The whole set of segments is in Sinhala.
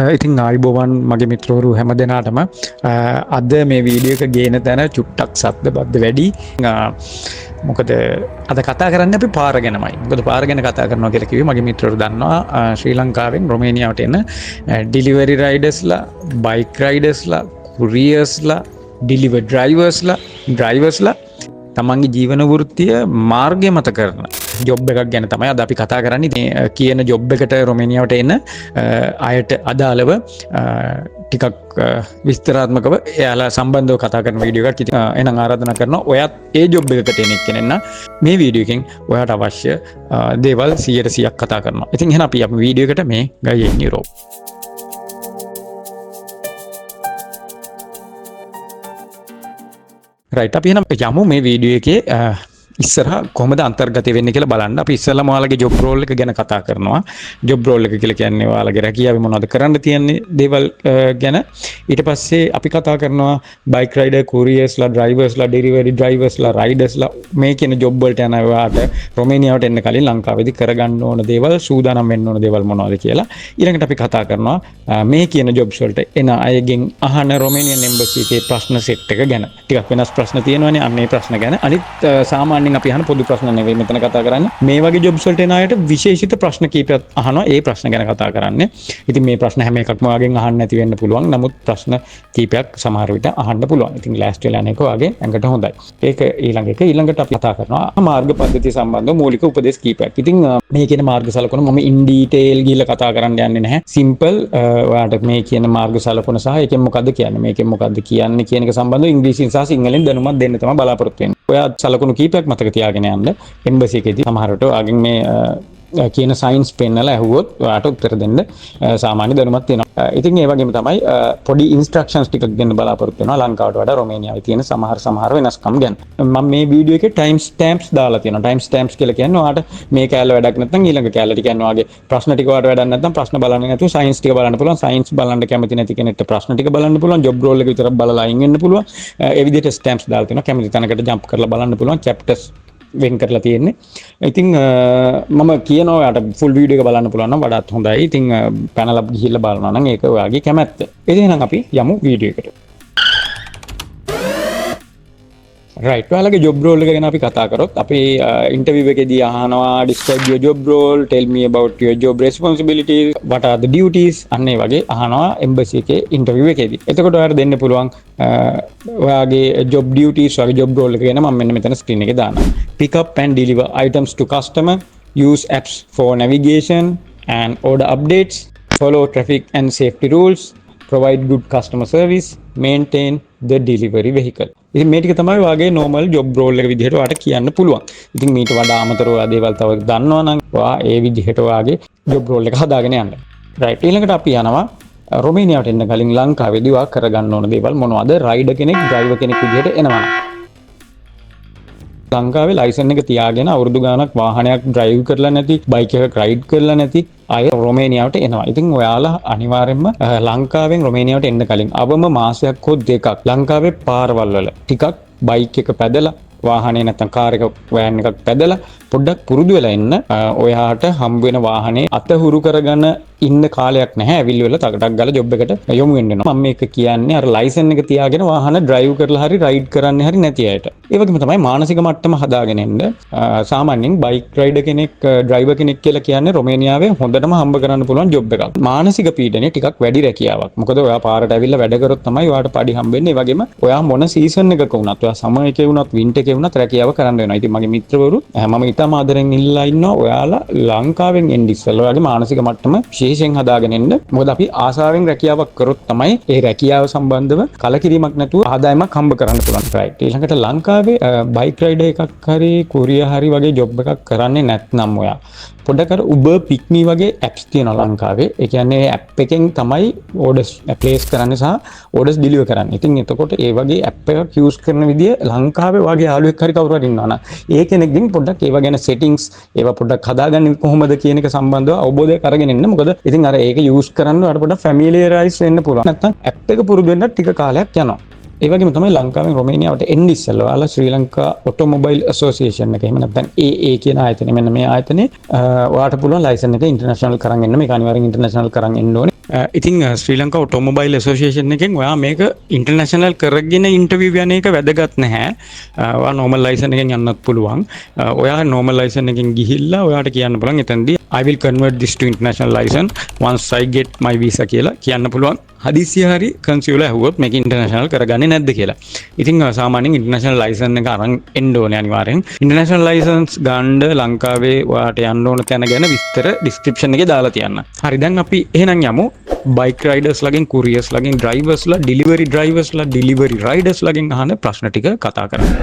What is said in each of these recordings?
ඉතින් ආයිබෝවන් මගේ මිත්‍රවරු හැම දෙනාටම අද මේ වීඩියෝ එක ගේන තැන චුට්ටක් සද්ද බද්ද වැඩි. මොකද අද කතා කරන්න අපි පාර ගැනමයි. මොකද පාර ගැන කතා කරනවා කියලා කිව්වේ මගේ මිත්‍රවරු දන්නවා ශ්‍රී ලංකාවෙන් රොමේනියාවට එන ඩිලිවරි රයිඩර්ස්ලා, බයික් රයිඩර්ස්ලා, කුරියර්ස්ලා, ඩිලිවරි ඩ්‍රයිවර්ස්ලා තමන්ගේ ජීවන වෘත්තිය මාර්ගය මත කරන ජොබ් එකක් ගැන තමයි අද අපි කතා කරන්නේ. මේ කියන ජොබ් එකට රොමේනියාවට එන අයට අදාළව ටිකක් විස්තරාත්මකව එයාලා සම්බන්ධව කතා කරන වීඩියෝ එකක්. ඉතින් එහෙනම් ආරාධනා කරනවා ඔයත් ඒ ජොබ් එකකට එන එක්කෙනෙක් නම් මේ වීඩියෝ එකෙන් ඔයාට අවශ්‍ය දේවල් 100%ක් කතා කරනවා. ඉතින් එහෙනම් අපි වීඩියෝ එකට මේ ගියේ නිරෝ. රයිට්, අපි එහෙනම් යමු මේ වීඩියෝ එකේ ඉස්සරහා කොහොමද අන්තර්ගතය වෙන්නේ කියලා බලන්න. අපි ඉස්සෙල්ලාම ඔයාලගේ ජොබ් රෝල් එක ගැන කතා කරනවා. ජොබ් රෝල් එක කියලා කියන්නේ ඔයාලගේ රැකියාවේ මොනවද කරන්න තියෙන්නේ දේවල් ගැන. ඊට පස්සේ අපි කතා කරනවා බයික් රයිඩර්, කුරියර්ස්ලා, ඩ්‍රයිවර්ස්ලා, ඩෙලිවරි ඩ්‍රයිවර්ස්ලා, රයිඩර්ස්ලා මේ කියන ජොබ් වලට යන ඔයාට රොමේනියාවට එන්න කලින් ලංකාවේදී කරගන්න ඕන දේවල්, සූදානම් වෙන්න ඕන දේවල් මොනවද කියලා. ඊළඟට අපි කතා කරනවා මේ කියන ජොබ්ස් වලට එන අයගෙන් අහන රොමේනියන් එම්බසි එකේ ප්‍රශ්න සෙට් එක ගැන. ටිකක් වෙනස් ප්‍රශ්න තියෙනවානේ. අන්න ඒ ප්‍රශ්න ගැන. අනිත් සාමාන්‍ය අපි අහන පොදු ප්‍රශ්න නෙවෙයි මෙතන කතා කරන්නේ. මේ වගේ ජොබ්ස් වලට එන අයට විශේෂිත ප්‍රශ්න කීපයක් අහනවා. ඒ ප්‍රශ්න ගැන කතා කරන්නේ. ඉතින් මේ ප්‍රශ්න හැම එකක්ම ඔයාගෙන් අහන්න නැති වෙන්න පුළුවන්. නමුත් ප්‍රශ්න කීපයක් සමහර විට අහන්න පුළුවන්. ඉතින් ලෑස්ති වෙලා යන එක ඔයාගේ ඇඟට හොඳයි. ඒක ඊළඟට අපි කතා කරනවා මාර්ග පද්ධතිය සම්බන්ධව මූලික උපදේශ කීපයක්. ඉතින් මේ කියන මාර්ග සලකුණ මම ඉන් ඩීටේල් ගිහලා කතා කරන්න යන්නේ නැහැ. සිම්පල් ඔයාට මේ කියන මාර්ග සලකුණ සහ ඒකෙන් මොකද්ද කියන්නේ, මේකෙන් මොකද්ද කියන්නේ කියන එක සම්බන්ධව ඉංග්‍රීසියෙන් සහ සිංහලෙන් දැනුමක් දෙන්න තමයි බලාපොරොත්තු වෙන්නේ. ඔයා සලකුණු කීපයක් මතක තියාගෙන යන්න. එම්බසි එකේදී සමහරට ඔයාගෙන් මේ කියන සයින්ස් පෙන්නලා ඇහුවොත් ඔයාට උත්තර දෙන්න සාමාන්‍ය දැනුමක් තියෙනවා. ඉතින් ඒ වගේම තමයි පොඩි ඉන්ස්ට්‍රක්ෂන්ස් ටිකක් දෙන්න බලාපොරොත්තු වෙනවා ලංකාවට වඩා රොමේනියාවේ තියෙන සමහර වෙනස්කම් ගැන. මම මේ වීඩියෝ එකේ ටයිම් ස්ටැම්ප්ස් දාලා තියෙනවා. ටයිම් ස්ටැම්ප්ස් කියලා කියන්නේ ඔයාට මේ කැලේ වැඩක් නැත්නම් ඊළඟ කැලේට කියන්නේ ඔයාගේ ප්‍රශ්න ටික ඔයාට වැඩක් නැත්නම් ප්‍රශ්න බලන්නේ නැතුව සයින්ස් ටික බලන්න පුළුවන්. සයින්ස් බලන්න කැමති නැති කෙනෙක්ට ප්‍රශ්න ටික බලන්න පුළුවන්. ජොබ් රෝල් එක විතරක් බලලා අයින් වෙන්න පුළුවන්. ඒ විදිහට ස්ටැම්ප්ස් දාලා තියෙනවා. කැමති තැනකට ජම්ප් කරලා බලන්න පුළුවන්. චැප්ටර්ස් වෙන් කරලා තියෙන්නේ. ඉතින් මම කියනවා ඔයාට ෆුල් වීඩියෝ එක බලන්න පුළුවන් නම් වඩාත් හොඳයි. ඉතින් පැනලා ගිහිල්ලා බලනවා නම් ඒක ඔයාගේ කැමැත්ත. එහෙනම් අපි යමු වීඩියෝ එකට. රයිට්, ඔයාලගේ ජොබ් රෝල් එක ගැන අපි කතා කරොත් අපි ඉන්ටර්විව් එකේදී අහනවා describe your job role, tell me about your job responsibilities, what are the duties, අන්න ඒ වගේ අහනවා එම්බසි එකේ ඉන්ටර්විව් එකේදී. එතකොට ඔයාලට දෙන්න පුළුවන් ඔයාගේ job duties, ඔයාගේ job role එක ගැන මම මෙන්න මෙතන ස්ක්‍රීන් එකේ දානවා. Pick up and deliver items to customer, use apps for navigation and order updates, follow traffic and safety rules, provide good customer service, maintain the delivery vehicle. ඉතින් මේ ටික තමයි ඔයාගේ normal job role එක විදිහට ඔයාට කියන්න පුළුවන්. ඉතින් මීට වඩා අමතරව ඔයා දේවල් තව දන්නවා නම් ඔයා ඒ විදිහට ඔයාගේ job role එක හදාගෙන යන්න. right, ඊළඟට අපි යනවා රොමේනියාවට එන්න කලින් ලංකාවේදී ඔයා කරගන්න ඕන දේවල් මොනවද? රයිඩර් කෙනෙක්, ඩ්‍රයිවර් කෙනෙක් විදිහට එනවා. ලංකාවේ ලයිසන් එක තියාගෙන අවුරුදු ගාණක් වාහනයක් ඩ්‍රයිව් කරලා නැති, බයික් එකක් රයිඩ් කරලා නැති අය රොමේනියාවට එනවා. ඉතින් ඔයාලා අනිවාර්යෙන්ම ලංකාවෙන් රොමේනියාවට එන්න කලින් අවම මාසයක් හෝ දෙකක් ලංකාවේ පාරවල් වල ටිකක් බයික් එක පැදලා, වාහනේ නැත්නම් කාර් එක, වෑන් එකක් පැදලා පොඩ්ඩක් පුරුදු වෙලා ඉන්න. ඔයාට හම්බ වෙන වාහනේ අතහුරු කරගෙන ඉන්න කාලයක් නැහැ. ඇවිල්ලි වල තකටක් ගාලා ජොබ් එකට යොමු වෙන්න වෙනවා. මම මේක කියන්නේ අර ලයිසන් එක තියාගෙන වාහන ඩ්‍රයිව් කරලා හරි රයිඩ් කරන්න හරි නැති අයට. ඒ වගේම තමයි මානසික මට්ටම හදාගෙන එන්න. සාමාන්‍යයෙන් බයික් රයිඩර් කෙනෙක්, ඩ්‍රයිවර් කෙනෙක් කියලා කියන්නේ රොමේනියාවේ හොඳටම හම්බ කරන්න පුළුවන් ජොබ් එකක්. මානසික පීඩනය ටිකක් වැඩි රැකියාවක්. මොකද ඔයා පාරට ඇවිල්ලා වැඩ කරොත් තමයි ඔයාට පඩි හම්බෙන්නේ. ඒ වගේම ඔයා මොන සීසන් එකක වුණත්, ඔයා සමර් එකේ වුණත්, වින්ටර් එකේ වුණත් රැකියාව කරන්න වෙනවා. ඉතින් මගේ මිත්‍රවරු මම ඉතාම ආදරෙන් ඉල්ලලා ඉන්නවා ඔයාලා ලංකාවෙන් එන්න ඉස්සෙල්ලා ඔයාගේ මානසික මට්ටම විශේෂයෙන් හදාගෙන එන්න. මොකද අපි ආසාවෙන් රැකියාවක් කරොත් තමයි ඒ රැකියාව සම්බන්ධව කලකිරීමක් නැතුව ආදායමක් හම්බ කරන්න පුළුවන්. රයිට්, ඊළඟට ලංකාවේ බයික් රයිඩර් එකක් හරි කුරියර් හරි වගේ ජොබ් එකක් කරන්නේ නැත්නම් ඔයා පොඩ්ඩක් අර Uber, Pick Me වගේ apps තියෙනවා ලංකාවේ. ඒ කියන්නේ app එකෙන් තමයි orders place කරන්නේ සහ orders deliver කරන්නේ. ඉතින් එතකොට ඒ වගේ app එකක් use කරන විදිය ලංකාවේ වගේ යාළුවෙක් හරි කවුරු හරි ඉන්නවා නම් ඒ කෙනෙක්ගෙන් පොඩ්ඩක් ඒව ගැන settings ඒව පොඩ්ඩක් හදාගන්නේ කොහොමද කියන එක සම්බන්ධව අවබෝධයක් අරගෙන ඉන්න. මොකද ඉතින් අර ඒක use කරන්න ඔයාලට පොඩ්ඩක් familiarize වෙන්න පුළුවන්. නැත්නම් app එක පුරුදු වෙන්න ටික කාලයක් යනවා. ඒ වගේම තමයි ලංකාවෙන් රොමේනියාවට එන්න ඉස්සෙල්ලා ඔයාලා ශ්‍රී ලංකා ඔටෝමොබයිල් ඇසෝසියේෂන් එක එහෙම නැත්නම් AA කියන ආයතනය, මෙන්න මේ ආයතනේ ඔයාලට පුළුවන් ලයිසන් එක ඉන්ටර්නැෂනල් කරන් එන්න. මේක අනිවාර්යෙන් ඉන්ටර්නැෂනල් කරන් එන්න ඕනේ. ඉතින් ශ්‍රී ලංකා ඔටෝමොබයිල් ඇසෝසියේෂන් එකෙන් ඔයා මේක ඉන්ටර්නැෂනල් කරගෙන ඉන්ටර්විව් යන එක වැදගත් නැහැ. ඔයා නෝමල් ලයිසන් එකෙන් යන්නත් පුළුවන්. ඔයා නෝමල් ලයිසන් එකෙන් ගිහිල්ලා ඔයාට කියන්න පුළුවන් එතනදී I will convert this to international license once I get my visa කියලා කියන්න පුළුවන්. හදිසිය හරි කන්සියුල ඇහුවොත් මේක ඉන්ටර්නැෂනල් කරගන්නේ නැද්ද කියලා. ඉතින් සාමාන්‍යයෙන් ඉන්ටර්නැෂනල් ලයිසන් එක අරන් එන්න ඕනේ අනිවාර්යෙන්. ඉන්ටර්නැෂනල් ලයිසන්ස් ගන්න ලංකාවේ ඔයාට යන්න ඕන තැන ගැන විස්තර ඩිස්ක්‍රිප්ෂන් එකේ දාලා තියන්න. හරි දැන් අපි එහෙනම් යමු බයික් රයිඩර්ස් ලගෙන් කුරියර්ස් ලගෙන් ඩ්‍රයිවර්ස්ලා ඩිලිවරි ඩ්‍රයිවර්ස්ලා ඩිලිවරි රයිඩර්ස් ලගෙන් අහන ප්‍රශ්න ටික කතා කරමු.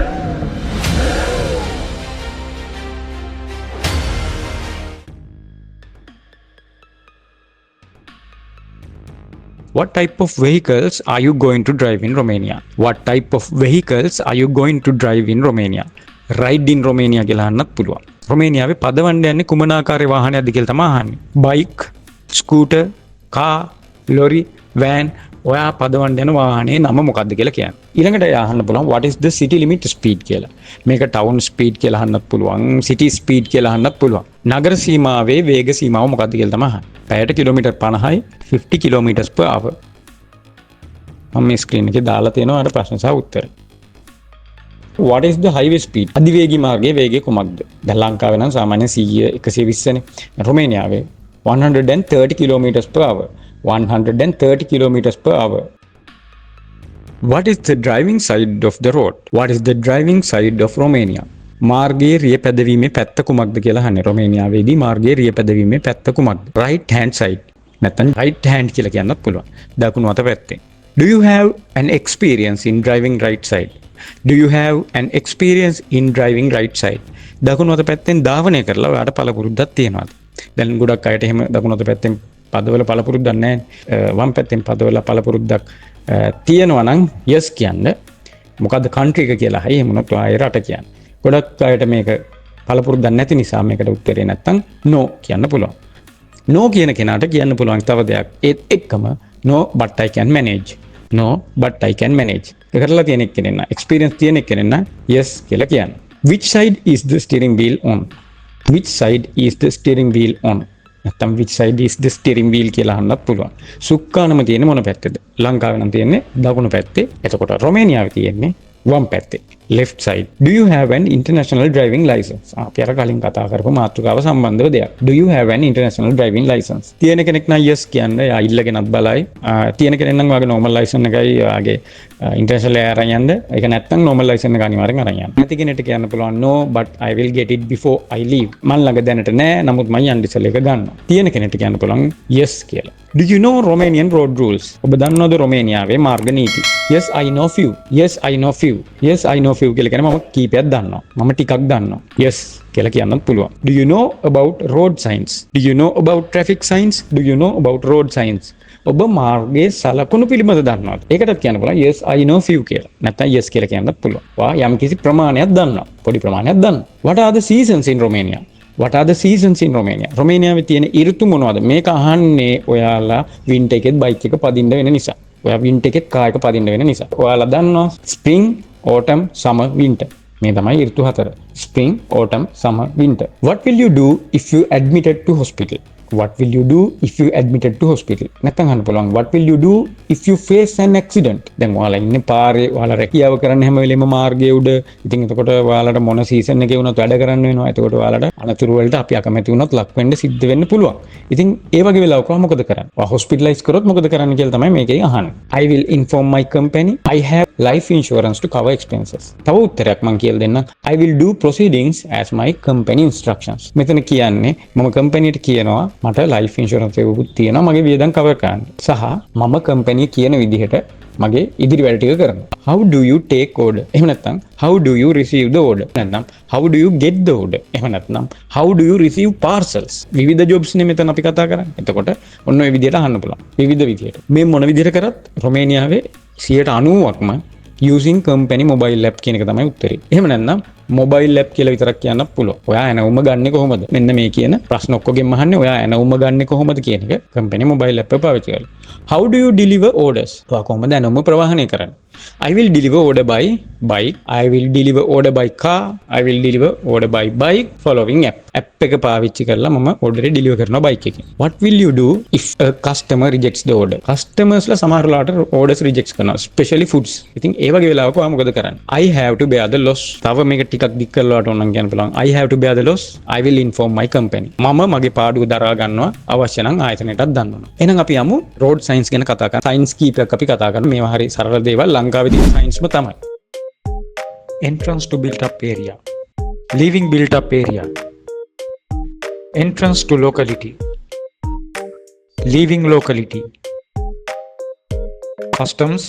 What type of vehicles are you going to drive in Romania? What type of vehicles are you going to drive in Romania? Ride in Romania කියලා අහන්නත් පුළුවන්. රොමේනියාවේ පදවන්න යන්නේ කුමන ආකාරයේ වාහනයක්ද කියලා තමයි අහන්නේ. Bike, scooter, car, lorry, van ඔයා පදවන්න යන වාහනේ නම මොකක්ද කියලා කියන්නේ. ඊළඟට අහන්න පුළුවන් what is the city limit speed කියලා. මේක town speed කියලා අහන්නත් පුළුවන්, city speed කියලා අහන්නත් පුළුවන්. නගර සීමාවේ වේග සීමාව මොකක්ද කියලා තමයි අහන්නේ. පැයට කිලෝමීටර් 50යි 50 කිලෝමීටර්ස් per hour. මම මේ ස්ක්‍රීන් එකේ දාලා තියෙනවා අර ප්‍රශ්න සහ උත්තර. What is the highway speed? අධිවේගී මාර්ගයේ වේගය කුමක්ද? දැන් ලංකාවේ නම් සාමාන්‍යයෙන් 100 120 නේ. රොමේනියාවේ 130 kilometers per hour. 130 kilometers per hour. What is the driving side of the road? What is the driving side of Romania? මාර්ගයේ රිය පැදවීමේ පැත්ත කුමක්ද කියලා අහන්නේ. රොමේනියාවේදී මාර්ගයේ රිය පැදවීමේ පැත්ත කුමක්ද? right hand side. නැත්නම් right hand කියලා කියන්නත් පුළුවන්. දකුණු අත පැත්තෙන්. Do you have an experience in driving right side? Do you have an experience in driving right side? දකුණු අත පැත්තෙන් ධාවනය කරලා ඔයාලට පළපුරුද්දක් තියෙනවද? දැන් ගොඩක් අයට එහෙම දකුණු අත පැත්තෙන් පදවල පළපුරුද්දක් නැහැ. වම් පැත්තෙන් පදවල පළපුරුද්දක් තියෙනවා නම් yes කියන්න. මොකද්ද country එක කියලා හයි එහෙම වුණොත් ඔයා රට කියන්න. ගොඩක් අයට මේක පළපුරුද්දක් නැති නිසා මේකට උත්තරේ නැත්තම් no කියන්න පුළුවන්. no කියන කෙනාට කියන්න පුළුවන් තව දෙයක්. ඒත් එක්කම no but I can manage. No but I can manage. ඒක කරලා තියෙන කෙනෙක් නා experience තියෙන කෙනෙක් නා yes කියලා කියන්න. Which side is the steering wheel on? Which side is the steering wheel on? නැත්තම් which side is the steering wheel කියලා අහන්නත් පුළුවන්. සුක්කානම තියෙන්නේ මොන පැත්තේද? ලංකාවේ නම් තියෙන්නේ දකුණු පැත්තේ. එතකොට රොමේනියාවේ තියෙන්නේ වම් පැත්තේ. left side. Do you have an international driving license? අපි අර කලින් කතා කරපු මාතෘකාව සම්බන්ධව දෙයක්. Do you have an international driving license? තියෙන කෙනෙක් නම් yes කියන්න. එයා ඉල්ලගෙනත් බලයි. තියෙන කෙනෙක් නම් වාගේ normal license එකයි වාගේ international අරන් යන්න. ඒක නැත්තම් normal license එක අනිවාර්යෙන් අරන් යන්න. නැති කෙනෙක්ට කියන්න පුළුවන් no but I will get it before I leave. මන් ළඟ දැනට නෑ. නමුත් මම යන්න ඉස්සෙල්ලා ඒක ගන්නවා. තියෙන කෙනෙක්ට කියන්න පුළුවන් yes කියලා. Do you know Romanian road rules? ඔබ දන්නවද රොමේනියාවේ මාර්ග නීති? Yes I know few. Yes I know few. Yes I know few කියලා කියන්නේ මම කීපයක් දන්නවා. මම ටිකක් දන්නවා. Yes කියලා කියන්නත් පුළුවන්. Do you know about road signs? Do you know about traffic signs? Do you know about road signs? ඔබ මාර්ගයේ සලකුණු පිළිබඳ දන්නවද? ඒකටත් කියන්න පුළුවන් yes I know few කියලා. නැත්නම් yes කියලා කියන්නත් පුළුවන්. වා යම් කිසි ප්‍රමාණයක් දන්නවා. පොඩි ප්‍රමාණයක් දන්නවා. What are the seasons in Romania? What are the seasons in Romania? රොමේනියාවේ තියෙන ඍතු මොනවද? මේක අහන්නේ ඔයාලා වින්ටර් එකෙත් බයික් එක පදින්න වෙන නිසා. ඔයා වින්ටර් එකෙත් කාර් එක පදින්න වෙන නිසා. ඔයාලා දන්නවා spring, autumn, summer, winter. මේ තමයි ඍතු හතර. spring, autumn, summer, winter. What will you do if you admitted to hospital? What will you do if you admitted to hospital? නැත්නම් අහන්න පුළුවන් what will you do if you face an accident? දැන් ඔයාලා ඉන්නේ පාරේ ඔයාලා රැකියාව කරන්න හැම වෙලෙම මාර්ගයේ උඩ. ඉතින් එතකොට ඔයාලට මොන සීසන් එකේ වුණත් වැඩ කරන්න වෙනවා. එතකොට ඔයාලට අනතුරු වලට අපි අකමැති වුණත් ලක් වෙන්න සිද්ධ වෙන්න පුළුවන්. ඉතින් ඒ වගේ වෙලාවක මොකද කරන්නේ? ඔයා හොස්පිටලයිස් කරොත් මොකද කරන්න කියලා තමයි මේකෙන් අහන්නේ. I will inform my company I have life insurance to cover expenses. තව උත්තරයක් මම කියලා දෙන්නම්. I will do proceedings as my company instructions. මෙතන කියන්නේ මම කම්පැනිට කියනවා මට ලයිෆ් ඉන්ෂුරන්ස් එකකුත් තියෙනවා මගේ වියදම් කවර් කරන්න. සහ මම කම්පැනි කියන විදිහට මගේ ඉදිරි වැඩ ටික කරනවා. How do you take order? එහෙම නැත්නම් how do you receive the order? නැත්නම් how do you get the order? එහෙම නැත්නම් how do you receive parcels? විවිධ jobs නේ මෙතන අපි කතා කරන්නේ. එතකොට ඔන්න ඔය විදිහට අහන්න පුළුවන්. විවිධ විදිහට. මේ මොන විදිහට කරත් රොමේනියාවේ 90%ක්ම using company mobile app කියන එක තමයි උත්තරේ. එහෙම නැත්නම් mobile app කියලා විතරක් කියන්නත් පුළුවන්. ඔයා ඇනවුම ගන්නෙ කොහොමද? මෙන්න මේ කියන ප්‍රශ්න ඔක්කොගෙම අහන්නේ ඔයා ඇනවුම ගන්නෙ කොහොමද කියන එක company mobile app එක පාවිච්චි කරලා. How do you deliver orders? ඔයා කොහොමද ඇනවුම ප්‍රවාහනය කරන්නේ? I will deliver order by bike. I will deliver order by car. I will deliver order by bike following app. App එක පාවිච්චි කරලා මම order එක deliver කරනවා bike එකෙන්. What will you do if a customer rejects the order? Customers ලා සමහර ලාට orders rejects කරනවා, especially foods. ඉතින් ඒ වගේ වෙලාවක ඔයා මොකද කරන්නේ? I have to bear the loss. තව මේක ටිකක් දික් කරලා වට ඕනනම් කියන්න පුළුවන්. I have to bear the loss. I will inform my company. මම මගේ පාඩුව දරා ගන්නවා, අවශ්‍ය නම් ආයතනයටත් දන්වනවා. එහෙනම් අපි යමු road science ගැන කතා කරන්න. science කීපයක් අපි කතා කරමු. මේවා හරි සරල දේවල්. ලංකාවේ තියෙන science ම තමයි. Entrance to built up area. Leaving built up area. Entrance to locality. Leaving locality. Customs.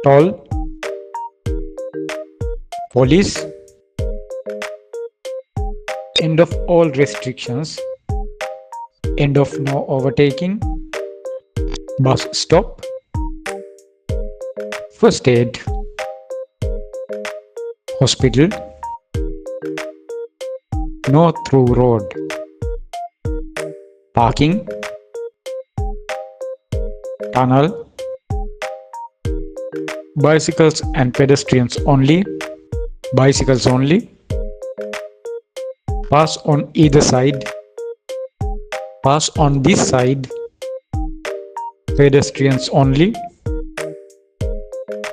Toll. Police. End of all restrictions. End of no overtaking. Bus stop. First aid. Hospital. No through road. Parking. Tunnel. Bicycles and pedestrians only. Bicycles only. Pass on either side. Pass on this side. Pedestrians only.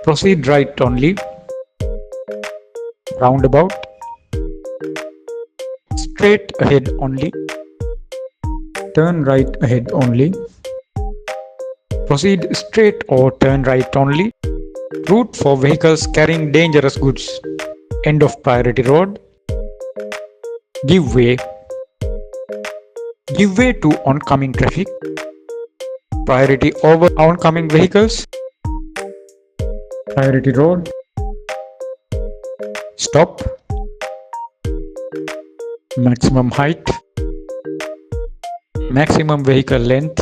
Proceed right only. Roundabout. Straight ahead only. Turn right ahead only. Proceed straight or turn right only. Route for vehicles carrying dangerous goods. End of priority road. Give way. Give way to oncoming traffic. Priority over oncoming vehicles. Priority road. Stop. Maximum height. Maximum vehicle length.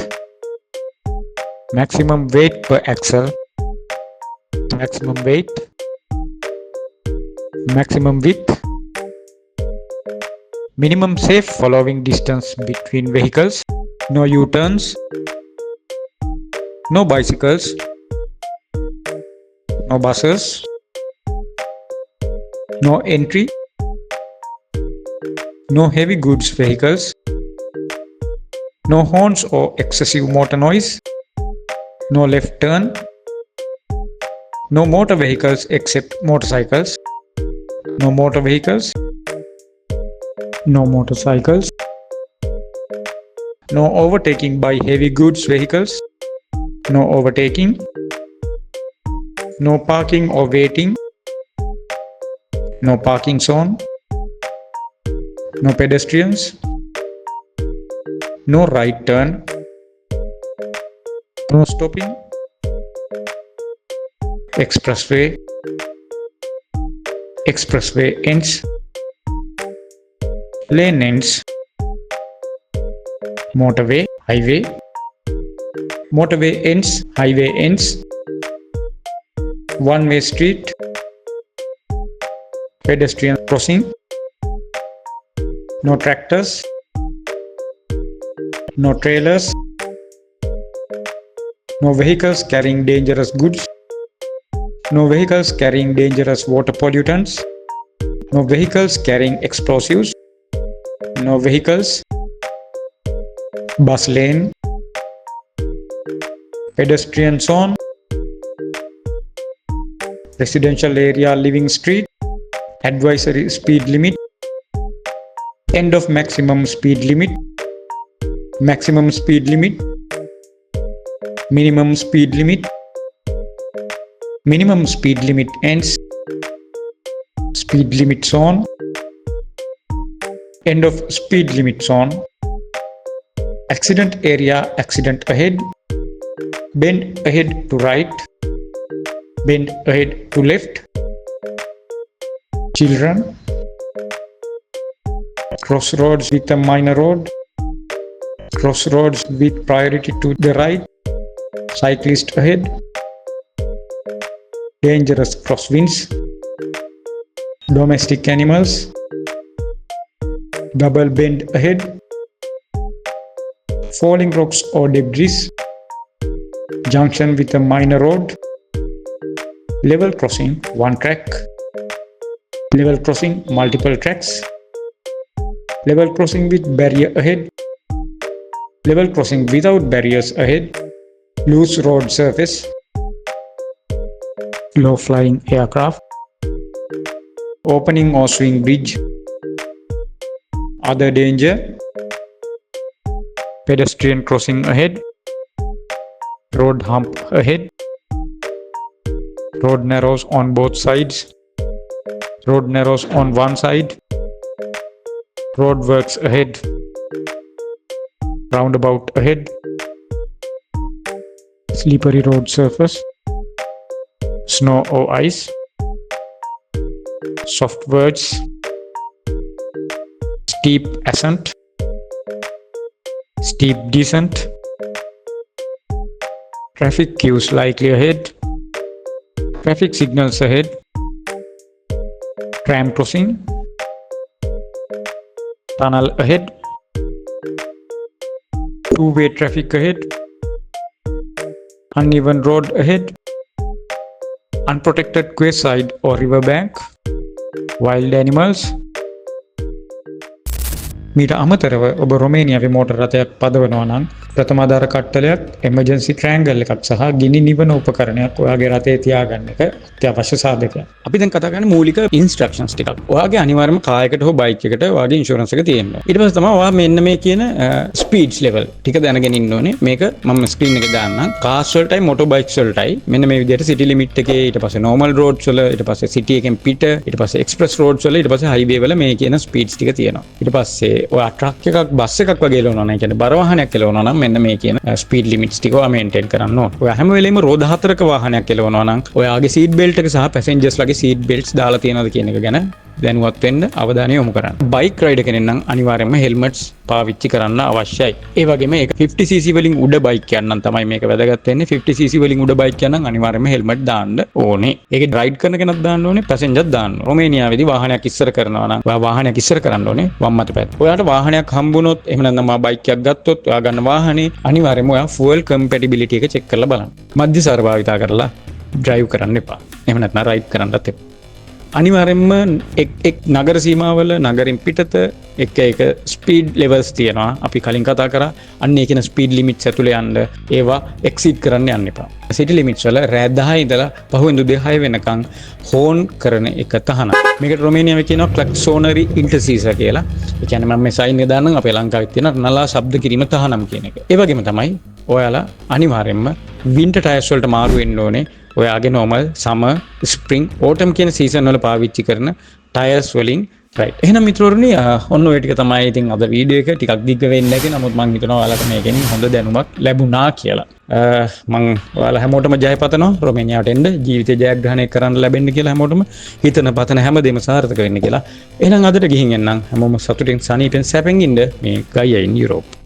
Maximum weight per axle. Maximum weight. Maximum width. Minimum safe following distance between vehicles. No U-turns. No bicycles. No buses. No entry. No heavy goods vehicles. No horns or excessive motor noise. No left turn. No motor vehicles except motorcycles. No motor vehicles. No motorcycles. No overtaking by heavy goods vehicles. No overtaking. No parking or waiting. No parking zone. No pedestrians. No right turn. No stopping. Expressway. Expressway ends. Lane ends. Motorway, highway. Motorway ends, highway ends. One-way street. Pedestrian crossing. No tractors. No trailers. No vehicles carrying dangerous goods. No vehicles carrying dangerous water pollutants. No vehicles carrying explosives. No vehicles. Bus lane. Pedestrian zone. Residential area living street. Advisory speed limit. End of maximum speed limit. Maximum speed limit. Minimum speed limit. Minimum speed limit ends. Speed limit zone. End of speed limit zone. Accident area, accident ahead. Bend ahead to right. Bend ahead to left. Children. Crossroads with a minor road. Crossroads with priority to the right. Cyclist ahead. Dangerous crosswinds. Domestic animals. Double bend ahead. Falling rocks or debris. junction with a minor road, level crossing, one track, level crossing, multiple tracks, level crossing with barrier ahead, level crossing without barriers ahead, loose road surface, low flying aircraft, opening or swing bridge, other danger, pedestrian crossing ahead, road hump ahead, road narrows on both sides, road narrows on one side, road works ahead, roundabout ahead, slippery road surface, snow or ice, soft words, steep ascent, steep descent, traffic queues likely ahead, traffic signals ahead, tram crossing, tunnel ahead, two-way traffic ahead, uneven road ahead, unprotected quayside or riverbank, wild animals. මීට අමතරව ඔබ රොමේනියාවේ මෝටර් රථයක් පදවනවා නම් ප්‍රථම ආධාර කට්ටලයක්, එමර්ජන්සි ට්‍රයැන්ගල් එකක් සහ ගිනි නිවන උපකරණයක් ඔයාගේ රථයේ තියාගන්න එක අත්‍යවශ්‍ය සාධකයක්. අපි දැන් කතා කරන්නේ මූලික ඉන්ස්ට්‍රක්ෂන්ස් ටිකක්. ඔයාගේ අනිවාර්යයෙන්ම කායකට හෝ බයික් එකට ඔයාගේ ඉන්ෂුරන්ස් එක තියෙන්න ඕනේ. ඊට පස්සේ තමයි ඔයා මෙන්න මේ කියන ස්පීඩ්ස් ලෙවල් ටික දැනගෙන ඉන්න ඕනේ. මේක මම ස්ක්‍රීන් එකේ දාන්නම්. කාර්ස් වලටයි මොටෝ බයික්ස් වලටයි මෙන්න මේ විදිහට සිටි ලිමිට් එකේ, ඊට පස්සේ නෝමල් රෝඩ්ස් වල, ඊට පස්සේ සිටි එකෙන් පිට, ඊට පස්සේ එක්ස්ප්‍රස් රෝඩ්ස් වල, ඊට පස්සේ හයිවේ වල මේ කියන ස්පීඩ්ස් ටික තියෙනවා. ඊට පස්සේ ඔයා ට්‍රක් එකක්, බස් එකක් වගේ එලවනවා නම්, කියන්නේ බර වාහනයක් එලවනවා නම් මෙන්න මේ කියන ස්පීඩ් ලිමිට්ස් ටික ඔයා මේන්ටේන් කරන්න ඕන. ඔයා හැම වෙලෙම රෝද හතරක වාහනයක් එලවනවා නම් ඔයාගේ සීට් බෙල්ට් එක සහ පැසෙන්ජර්ස් ලගේ සීට් බෙල්ට්ස් දාලා තියෙනවද කියන එක ගැන දැනුවත් වෙන්න අවධානය යොමු කරන්න. බයික් රයිඩර් කෙනෙක් නම් අනිවාර්යයෙන්ම හෙල්මට්ස් පාවිච්චි කරන්න අවශ්‍යයි. ඒ වගේම ඒක 50cc වලින් උඩ බයික් යන්න නම් තමයි මේක වැදගත් වෙන්නේ. 50cc වලින් උඩ බයික් යන්න නම් අනිවාර්යයෙන්ම හෙල්මට් දාන්න ඕනේ. ඒක රයිඩ් කරන කෙනත් දාන්න ඕනේ, පැසෙන්ජර්ස් දාන්න ඕනේ. රොමේනියාවේදී වාහනයක් ඉස්සර කරනවා නම් ඔයා වාහනයක් ඉස්සර කරන්න ඕනේ වම් අත පැත්ත. ඔයාට වාහනයක් හම්බුනොත් එහෙම නැත්නම් බයික් එකක් ගත්තොත් ඔයා ගන්න වාහනේ අනිවාර්යයෙන්ම ඔයා ෆුවල් කම්පැටිබිලිටි එක චෙක් කරලා බලන්න. මධ්‍යසාර භාවිතා කරලා ඩ්‍රයිව් කරන්න එපා. එහෙම නැත්නම් රයිඩ් කරන්නත් එපා. අනිවාර්යෙන්ම එක් නගර සීමාවල, නගරින් පිටත එක ස්පීඩ් ලෙවල්ස් තියෙනවා. අපි කලින් කතා කරා. අන්න ඒ කියන ස්පීඩ් ලිමිට්ස් ඇතුලේ යන්න ඒවා එක්සීඩ් කරන්න යන්න එපා. සිටි ලිමිට්ස් වල රෑ 10 ඉඳලා පහුවෙන්දු 6 වෙනකන් හෝන් කරන එක තහනම්. මේකට රොමේනියාවේ කියනවා ක්ලක්සෝනරි ඉන්ටර්සීසා කියලා. ඒ කියන්නේ මම මේ සයින් එක දාන්නම් අපේ ලංකාවේ තියෙන නලා ශබ්ද කිරීම තහනම් කියන එක. ඒ වගේම තමයි ඔයාලා අනිවාර්යෙන්ම වින්ටර් ටයර්ස් වලට මාරු වෙන්න ඕනේ. ඔයාගේ normal summer spring autumn කියන සීසන් වල පාවිච්චි කරන ටයර්ස් වලින් right. එහෙනම් මිත්‍රවරුනි ඔන්න ඔය ටික තමයි ඉතින් අද වීඩියෝ එක ටිකක් දිග්ග වෙන්න ඇති. නමුත් මම හිතනවා ඔයාලට මේකෙන් හොඳ දැනුමක් ලැබුණා කියලා. මම ඔයාලා හැමෝටම ජය පතනවා රොමේනියාවට එන්න, ජීවිතේ ජයග්‍රහණය කරන්න ලැබෙන්න කියලා හැමෝටම හිතන පතන හැමදේම සාර්ථක වෙන්න කියලා. එහෙනම් අදට ගිහින් එන්නම්. හැමෝම සතුටින් සනීපෙන් සැපෙන් ඉන්න මේ ගයියා ඉන් යුරෝප්.